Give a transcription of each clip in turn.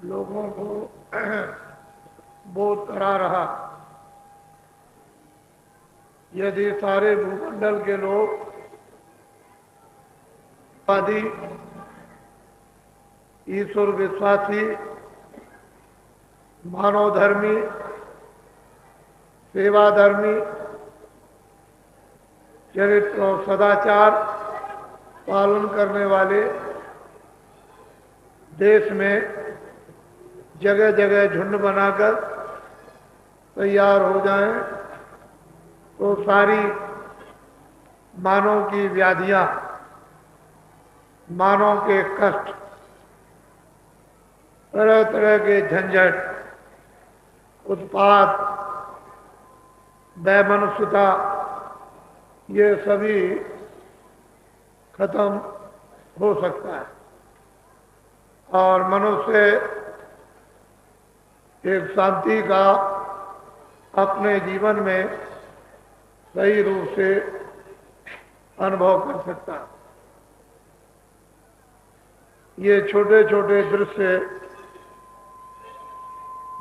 लोगों को बोध करा रहा। यदि सारे भूमंडल के लोग आदि ईश्वर विश्वासी, मानव धर्मी, सेवा धर्मी, चरित्र और सदाचार पालन करने वाले देश में जगह जगह झुंड बनाकर तैयार हो जाएं, तो सारी मानव की व्याधियां, मानव के कष्ट, तरह तरह के झंझट, उत्पात, वैमनस्यता, ये सभी खत्म हो सकता है और मनुष्य एक शांति का अपने जीवन में सही रूप से अनुभव कर सकता है। ये छोटे छोटे दृश्य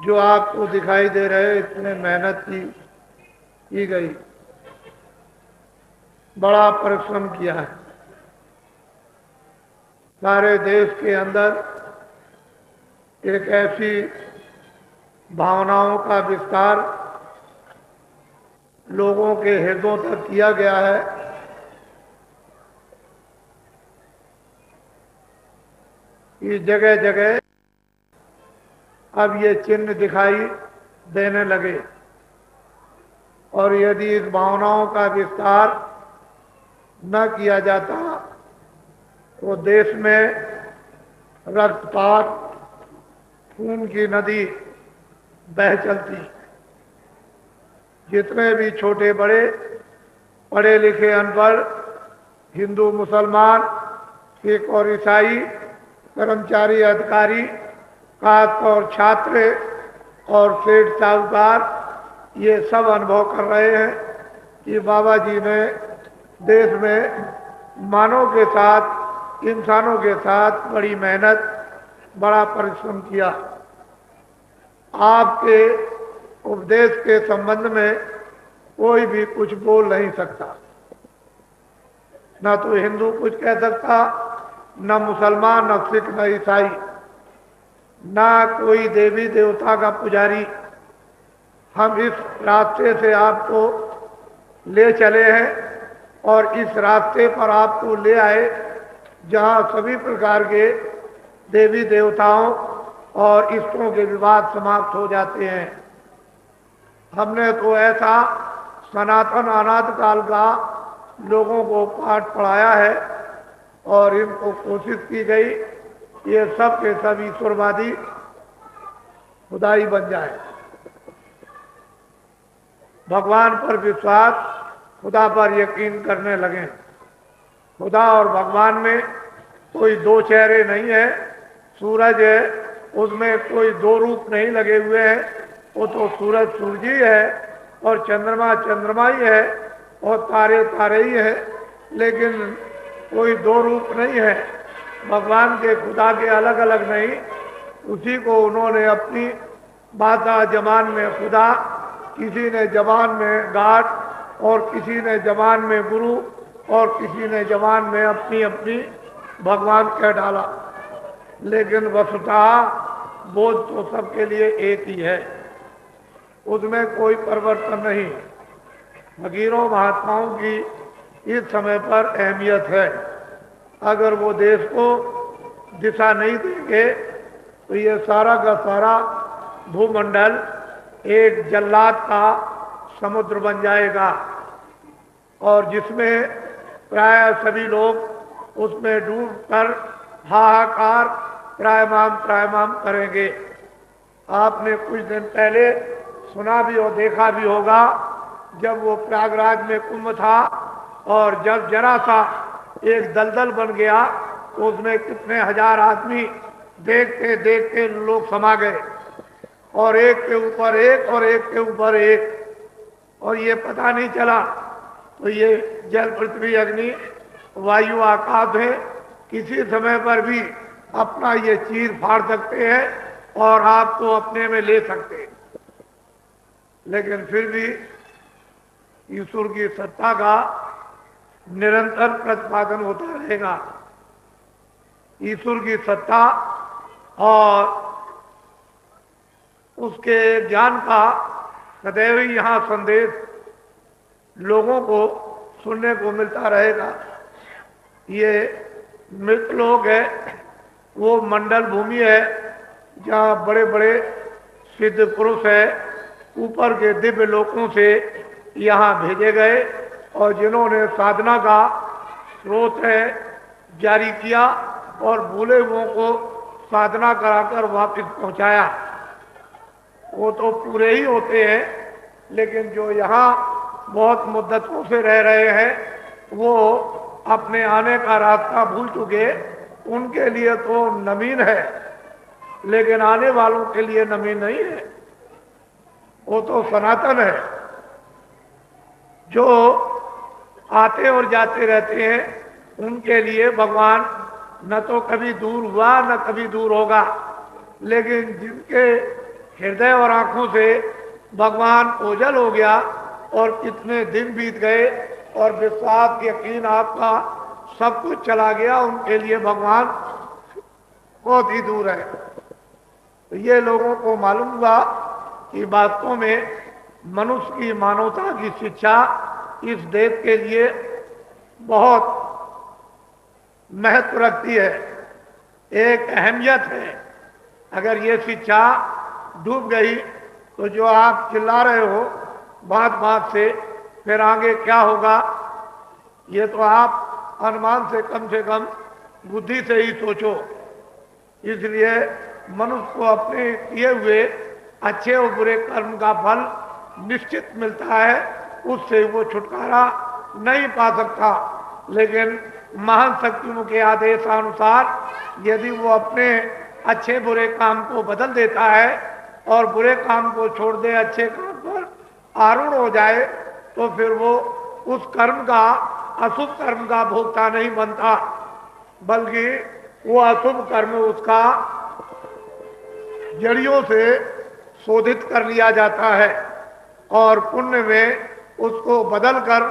जो आपको दिखाई दे रहे, इतने मेहनत की गई, बड़ा परिश्रम किया है। सारे देश के अंदर एक ऐसी भावनाओं का विस्तार लोगों के हृदयों तक किया गया है कि जगह जगह अब ये चिन्ह दिखाई देने लगे। और यदि इस भावनाओं का विस्तार न किया जाता तो देश में रक्तपात, खून की नदी बह चलती। जितने भी छोटे बड़े, पढ़े लिखे अनपढ़, हिंदू मुसलमान, सिख और ईसाई, कर्मचारी अधिकारी, कास्ट और छात्र और सेठ साहूकार, ये सब अनुभव कर रहे हैं कि बाबा जी ने देश में मानव के साथ, इंसानों के साथ बड़ी मेहनत, बड़ा परिश्रम किया। आपके उपदेश के संबंध में कोई भी कुछ बोल नहीं सकता, न तो हिंदू कुछ कह सकता, न मुसलमान, न सिख, न ईसाई, न कोई देवी देवता का पुजारी। हम इस रास्ते से आपको ले चले हैं और इस रास्ते पर आपको ले आए जहां सभी प्रकार के देवी देवताओं और इष्टों के विवाद समाप्त हो जाते हैं। हमने तो ऐसा सनातन अनादि काल का लोगों को पाठ पढ़ाया है और इनको कोशिश की गई ये सब के सब ईश्वरवादी खुदाई बन जाए। भगवान पर विश्वास, खुदा पर यकीन करने लगे। खुदा और भगवान में कोई दो चेहरे नहीं है। सूरज है, उसमें कोई दो रूप नहीं लगे हुए हैं, वो तो सूरज सूरज ही है और चंद्रमा चंद्रमा ही है और तारे तारे ही है, लेकिन कोई दो रूप नहीं है। भगवान के खुदा के अलग अलग नहीं, उसी को उन्होंने अपनी भाषा जबान में खुदा, किसी ने जबान में गाड और किसी ने जबान में गुरु और किसी ने जबान में अपनी अपनी भगवान कह डाला, लेकिन वस्तुतः बोध तो सबके लिए एक ही है, उसमें कोई परिवर्तन नहीं। फकीरों महात्माओं की इस समय पर अहमियत है। अगर वो देश को दिशा नहीं देंगे तो ये सारा का सारा भूमंडल एक जल्लाद का समुद्र बन जाएगा और जिसमें प्राय सभी लोग उसमें डूबकर हाहाकार त्रायमाम करेंगे। आपने कुछ दिन पहले सुना भी और देखा भी होगा, जब वो प्रयागराज में कुंभ था और जब जरा सा एक दलदल बन गया तो उसमें कितने हजार आदमी देखते देखते लोग समा गए और एक के ऊपर एक और एक के ऊपर एक, और ये पता नहीं चला। तो ये जल, पृथ्वी, अग्नि, वायु, आकाश है, किसी समय पर भी अपना ये चीर फाड़ सकते हैं और आपको अपने में ले सकते, लेकिन फिर भी ईश्वर की सत्ता का निरंतर प्रतिपादन होता रहेगा। ईश्वर की सत्ता और उसके ज्ञान का सदैव ही यहाँ संदेश लोगों को सुनने को मिलता रहेगा। ये मृतलोक है, वो मंडल भूमि है जहाँ बड़े बड़े सिद्ध पुरुष है ऊपर के दिव्य लोकों से यहाँ भेजे गए और जिन्होंने साधना का स्रोत है जारी किया और भूले हुओं को साधना कराकर वापस पहुंचाया। वो तो पूरे ही होते हैं, लेकिन जो यहाँ बहुत मुद्दतों से रह रहे हैं वो अपने आने का रास्ता भूल चुके, उनके लिए तो नवीन है, लेकिन आने वालों के लिए नवीन नहीं है, वो तो सनातन है। जो आते और जाते रहते हैं उनके लिए भगवान न तो कभी दूर हुआ न कभी दूर होगा, लेकिन जिनके हृदय और आंखों से भगवान ओझल हो गया और कितने दिन बीत गए और विश्वास यकीन आपका सब कुछ चला गया, उनके लिए भगवान बहुत ही दूर है। तो ये लोगों को मालूम हुआ कि वास्तव में मनुष्य की मानवता की शिक्षा इस देश के लिए बहुत महत्व रखती है, एक अहमियत है। अगर ये शिक्षा डूब गई तो जो आप चिल्ला रहे हो बात बात से, फिर आगे क्या होगा ये तो आप अनुमान से कम बुद्धि से ही सोचो। इसलिए मनुष्य को अपने किए हुए अच्छे और बुरे कर्म का फल निश्चित मिलता है, उससे वो छुटकारा नहीं पा सकता। लेकिन महान शक्तियों के आदेशानुसार यदि वो अपने अच्छे बुरे काम को बदल देता है और बुरे काम को छोड़ दे, अच्छे काम पर आरूढ़ हो जाए, तो फिर वो उस कर्म का, अशुभ कर्म का भोक्ता नहीं बनता, बल्कि वो अशुभ कर्म उसका जड़ियों से शोधित कर लिया जाता है और पुण्य में उसको बदल कर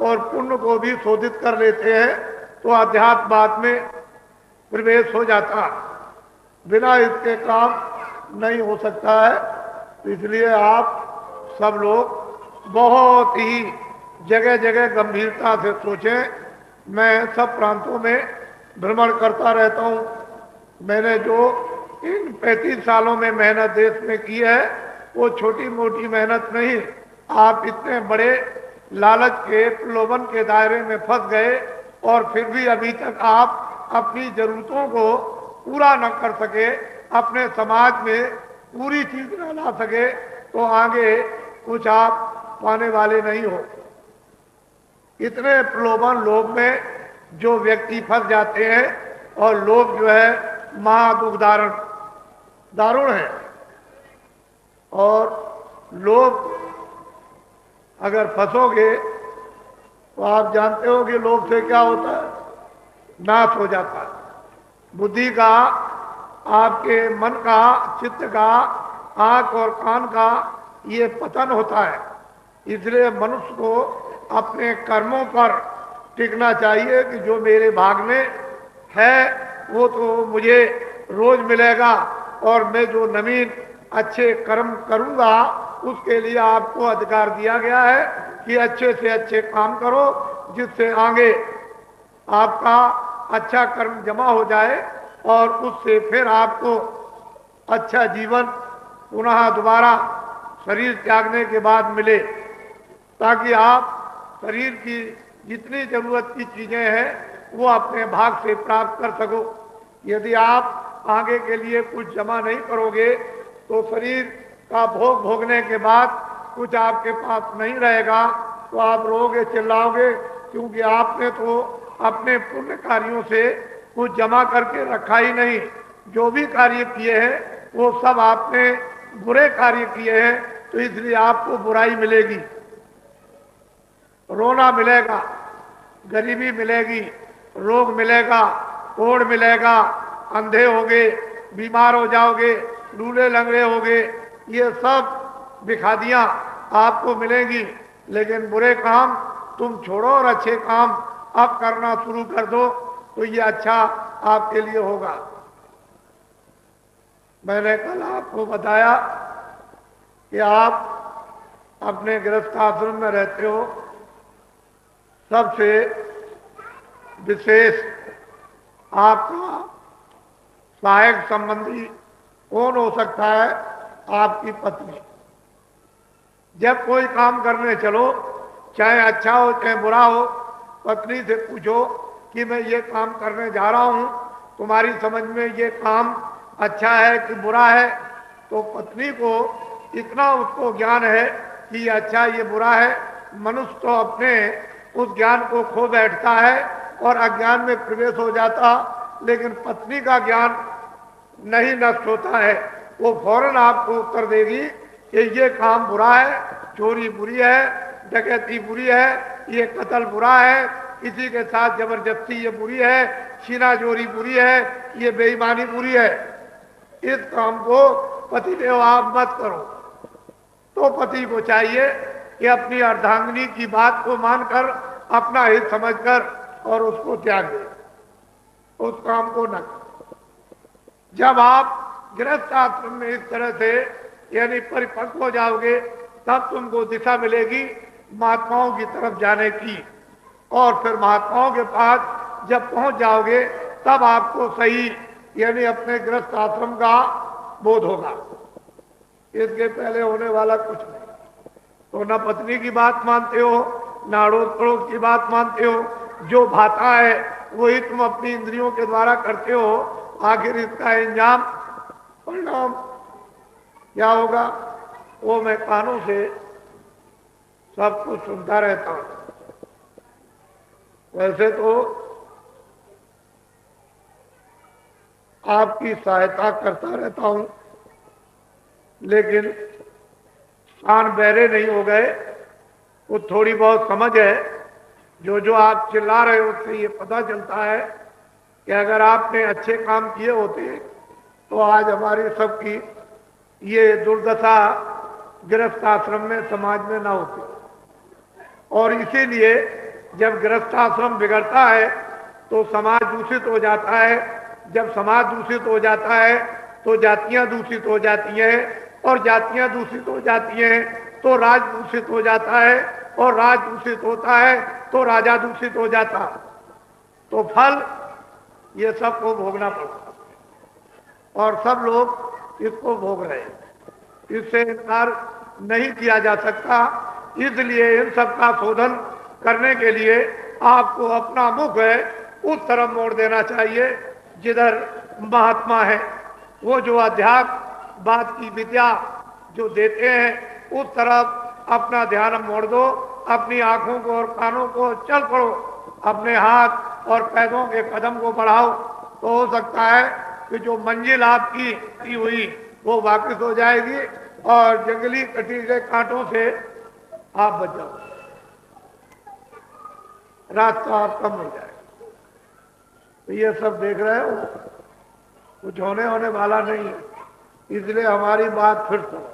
और पुण्य को भी शोधित कर लेते हैं, तो अध्यात्मवाद में प्रवेश हो जाता। बिना इसके काम नहीं हो सकता है। तो इसलिए आप सब लोग बहुत ही जगह जगह गंभीरता से सोचें। मैं सब प्रांतों में भ्रमण करता रहता हूँ। मैंने जो इन 35 सालों में मेहनत देश में की है वो छोटी मोटी मेहनत नहीं। आप इतने बड़े लालच के प्रलोभन के दायरे में फंस गए और फिर भी अभी तक आप अपनी जरूरतों को पूरा न कर सके, अपने समाज में पूरी चीज न ला सके, तो आगे कुछ आप पाने वाले नहीं हो। इतने प्रलोभन लोभ में जो व्यक्ति फंस जाते हैं और लोभ जो है महादुखदारुण दारुण है। और लोभ अगर फंसोगे तो आप जानते हो कि लोभ से क्या होता है, नाश हो जाता है। बुद्धि का, आपके मन का, चित्त का, आंख और कान का ये पतन होता है। इसलिए मनुष्य को अपने कर्मों पर टिकना चाहिए कि जो मेरे भाग में है वो तो मुझे रोज मिलेगा और मैं जो नवीन अच्छे कर्म करूंगा उसके लिए आपको अधिकार दिया गया है कि अच्छे से अच्छे काम करो, जिससे आगे आपका अच्छा कर्म जमा हो जाए और उससे फिर आपको अच्छा जीवन पुनः दोबारा शरीर त्यागने के बाद मिले, ताकि आप शरीर की जितनी जरूरत की चीजें हैं वो अपने भाग से प्राप्त कर सको। यदि आप आगे के लिए कुछ जमा नहीं करोगे तो शरीर का भोग भोगने के बाद कुछ आपके पास नहीं रहेगा, तो आप रोगे चिल्लाओगे, क्योंकि आपने तो अपने पुण्य कार्यों से कुछ जमा करके रखा ही नहीं। जो भी कार्य किए हैं वो सब आपने बुरे कार्य किए हैं, तो इसलिए आपको बुराई मिलेगी, रोना मिलेगा, गरीबी मिलेगी, रोग मिलेगा, कोढ़ मिलेगा, अंधे होगे, बीमार हो जाओगे, लूले लंगड़े हो गए, ये सब बिखादियां आपको मिलेंगी। लेकिन बुरे काम तुम छोड़ो और अच्छे काम अब करना शुरू कर दो, तो ये अच्छा आपके लिए होगा। मैंने कल आपको बताया कि आप अपने गृहस्थ आश्रम में रहते हो, सबसे विशेष आपका सहायक संबंधी कौन हो सकता है? आपकी पत्नी। जब कोई काम करने चलो, चाहे अच्छा हो चाहे बुरा हो, पत्नी से पूछो कि मैं ये काम करने जा रहा हूं, तुम्हारी समझ में ये काम अच्छा है कि बुरा है? तो पत्नी को इतना उसको ज्ञान है कि ये अच्छा ये बुरा है। मनुष्य तो अपने उस ज्ञान को खो बैठता है और अज्ञान में प्रवेश हो जाता, लेकिन पत्नी का ज्ञान नहीं नष्ट होता है। वो फौरन आपको उत्तर देगी कि ये काम बुरा है, चोरी बुरी है, डकैती बुरी है, ये कत्ल बुरा है, किसी के साथ जबरदस्ती ये बुरी है, छीना चोरी बुरी है, ये बेईमानी बुरी है। इस काम को पतिदेव आप मत करो। तो पति को चाहिए कि अपनी अर्धांगिनी की बात को मानकर, अपना हित समझकर और उसको त्याग दे, उस काम को न करो। जब आप गृहस्थ आश्रम में इस तरह से यानी परिपक्व हो जाओगे, तब तुमको दिशा मिलेगी महात्माओं की तरफ जाने की। और फिर महात्माओं के पास जब पहुंच जाओगे, तब आपको सही यानी अपने गृहस्थ आश्रम का बोध होगा। इसके पहले होने वाला कुछ नहीं। तो न पत्नी की बात मानते हो, न अड़ोस पड़ोस की बात मानते हो। जो भाता है वही तुम अपनी इंद्रियों के द्वारा करते हो। आखिर इसका इंजाम परिणाम क्या होगा, वो मैं कानों से सब कुछ सुनता रहता हूं। वैसे तो आपकी सहायता करता रहता हूं, लेकिन कान बहरे नहीं हो गए। वो थोड़ी बहुत समझ है। जो आप चिल्ला रहे हो, उससे ये पता चलता है कि अगर आपने अच्छे काम किए होते तो आज हमारी सबकी ये दुर्दशा गृहस्थ आश्रम में समाज में ना होती। और इसीलिए जब गृहस्थ आश्रम बिगड़ता है तो समाज दूषित हो जाता है। जब समाज दूषित हो जाता है तो जातियां दूषित हो जाती हैं, और जातियां दूषित हो जाती हैं तो राज दूषित हो जाता है, और राज दूषित होता है तो राजा दूषित हो जाता। तो फल ये सबको भोगना पड़ता, और सब लोग इसको भोग रहे हैं। इससे इनकार नहीं किया जा सकता। इसलिए इन सब का शोधन करने के लिए आपको अपना मुख है उस तरफ मोड़ देना चाहिए जिधर महात्मा है। वो जो अध्यात्म बात की विद्या जो देते हैं, उस तरफ अपना ध्यान मोड़ दो। अपनी आंखों को और कानों को चल पड़ो, अपने हाथ और पैरों के कदम को बढ़ाओ। तो हो सकता है कि जो मंजिल आपकी हुई वो वापस हो जाएगी, और जंगली कटीले कांटों से आप बच जाओ, रास्ता आपका मिल जाएगा। तो ये सब देख रहे हो, कुछ होने वाला नहीं है। इसलिए हमारी बात फिर सुनो।